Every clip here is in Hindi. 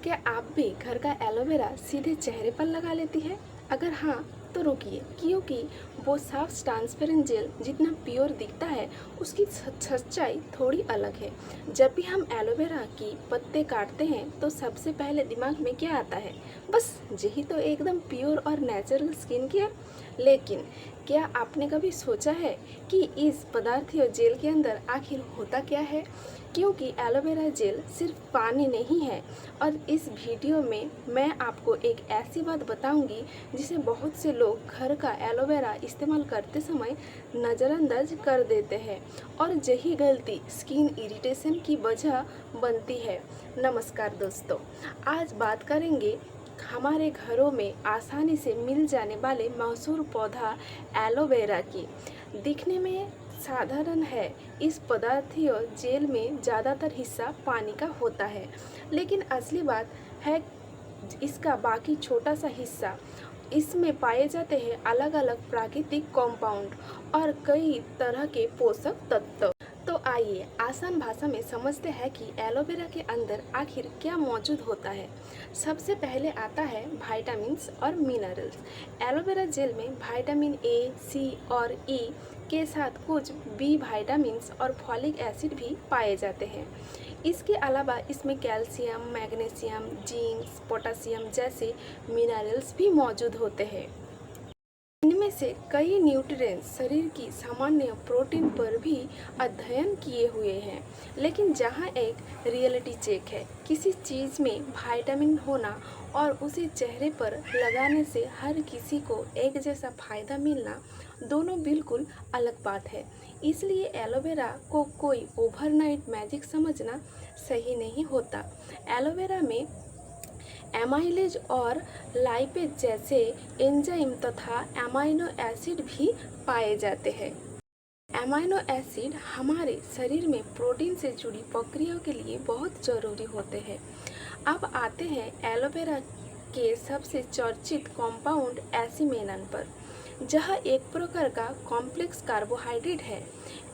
क्या आप भी घर का एलोवेरा सीधे चेहरे पर लगा लेती है? अगर हाँ, तो रुकिए, क्योंकि वो साफ ट्रांसपेरेंट जेल जितना प्योर दिखता है, उसकी सच्चाई थोड़ी अलग है। जब भी हम एलोवेरा की पत्ते काटते हैं, तो सबसे पहले दिमाग में क्या आता है? बस यही तो एकदम प्योर और नेचुरल स्किन केयर। लेकिन क्या आपने कभी सोचा है कि इस पदार्थीय जेल के अंदर आखिर होता क्या है? क्योंकि एलोवेरा जेल सिर्फ पानी नहीं है, और इस वीडियो में मैं आपको एक ऐसी बात बताऊंगी जिसे बहुत से लोग घर का एलोवेरा इस्तेमाल करते समय नज़रअंदाज कर देते हैं, और यही गलती स्किन इरिटेशन की वजह बनती है। नमस्कार दोस्तों, आज बात करेंगे हमारे घरों में आसानी से मिल जाने वाले मशहूर पौधा एलोवेरा की। दिखने में साधारण है, इस पदार्थीय जेल में ज़्यादातर हिस्सा पानी का होता है, लेकिन असली बात है इसका बाकी छोटा सा हिस्सा। इसमें पाए जाते हैं अलग अलग प्राकृतिक कंपाउंड और कई तरह के पोषक तत्व। तो आइए आसान भाषा में समझते हैं कि एलोवेरा के अंदर आखिर क्या मौजूद होता है। सबसे पहले आता है विटामिन्स और मिनरल्स। एलोवेरा जेल में विटामिन ए, सी और ई के साथ कुछ बी विटामिन्स और फॉलिक एसिड भी पाए जाते हैं। इसके अलावा इसमें कैल्शियम, मैग्नीशियम, जिंक, पोटासियम जैसे मिनरल्स भी मौजूद होते हैं। इनमें से कई न्यूट्रिएंट्स शरीर की सामान्य प्रोटीन पर भी अध्ययन किए हुए हैं। लेकिन जहां एक रियलिटी चेक है, किसी चीज़ में विटामिन होना और उसे चेहरे पर लगाने से हर किसी को एक जैसा फ़ायदा मिलना, दोनों बिल्कुल अलग बात है। इसलिए एलोवेरा को कोई ओवरनाइट मैजिक समझना सही नहीं होता। एलोवेरा में एमाइलेज और लाइपेज जैसे एंजाइम तथा एमाइनो एसिड भी पाए जाते हैं। एमाइनो एसिड हमारे शरीर में प्रोटीन से जुड़ी प्रक्रियाओं के लिए बहुत ज़रूरी होते हैं। अब आते हैं एलोवेरा के सबसे चर्चित कंपाउंड एसिमेनन पर, जहाँ एक प्रकार का कॉम्प्लेक्स कार्बोहाइड्रेट है।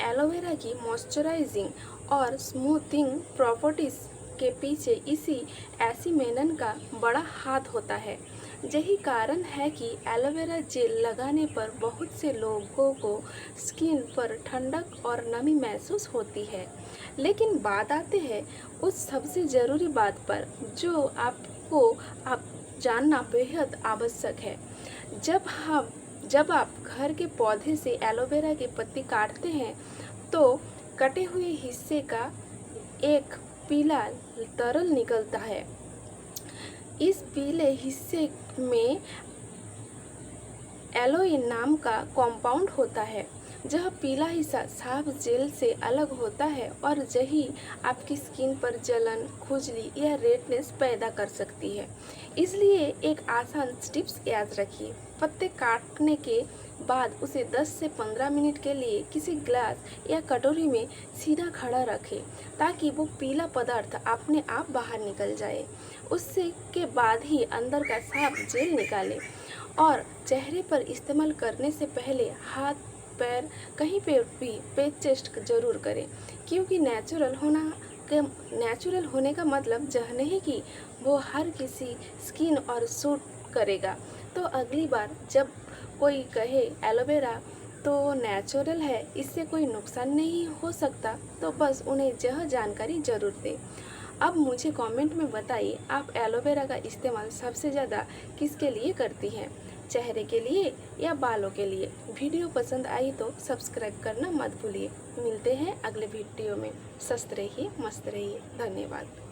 एलोवेरा की मॉइस्चराइजिंग और स्मूथिंग प्रॉपर्टीज के पीछे इसी एसिमेनन का बड़ा हाथ होता है। यही कारण है कि एलोवेरा जेल लगाने पर बहुत से लोगों को स्किन पर ठंडक और नमी महसूस होती है। लेकिन बात आती है उस सबसे ज़रूरी बात पर, जो आप जानना बेहद आवश्यक है। जब आप घर के पौधे से एलोवेरा के पत्ते काटते हैं, तो कटे हुए हिस्से का एक पीला तरल निकलता है। इस पीले हिस्से में एलोइन नाम का कंपाउंड होता है। यह पीला हिस्सा साफ जेल से अलग होता है, और यही आपकी स्किन पर जलन, खुजली या रेडनेस पैदा कर सकती है। इसलिए एक आसान टिप्स याद रखिए। पत्ते काटने के बाद उसे 10 से 15 मिनट के लिए किसी ग्लास या कटोरी में सीधा खड़ा रखें, ताकि वो पीला पदार्थ अपने आप बाहर निकल जाए। उससे के बाद ही अंदर का साफ जेल निकालें, और चेहरे पर इस्तेमाल करने से पहले हाथ, पैर, कहीं पे भी पेट टेस्ट जरूर करें, क्योंकि नेचुरल होने का मतलब यह नहीं कि वो हर किसी स्किन और सूट करेगा। तो अगली बार जब कोई कहे एलोवेरा तो नेचुरल है, इससे कोई नुकसान नहीं हो सकता, तो बस उन्हें यह जानकारी ज़रूर दें। अब मुझे कमेंट में बताइए, आप एलोवेरा का इस्तेमाल सबसे ज़्यादा किसके लिए करती हैं? चेहरे के लिए या बालों के लिए? वीडियो पसंद आई तो सब्सक्राइब करना मत भूलिए। मिलते हैं अगले वीडियो में। स्वस्थ रहिए, मस्त रहिए। धन्यवाद।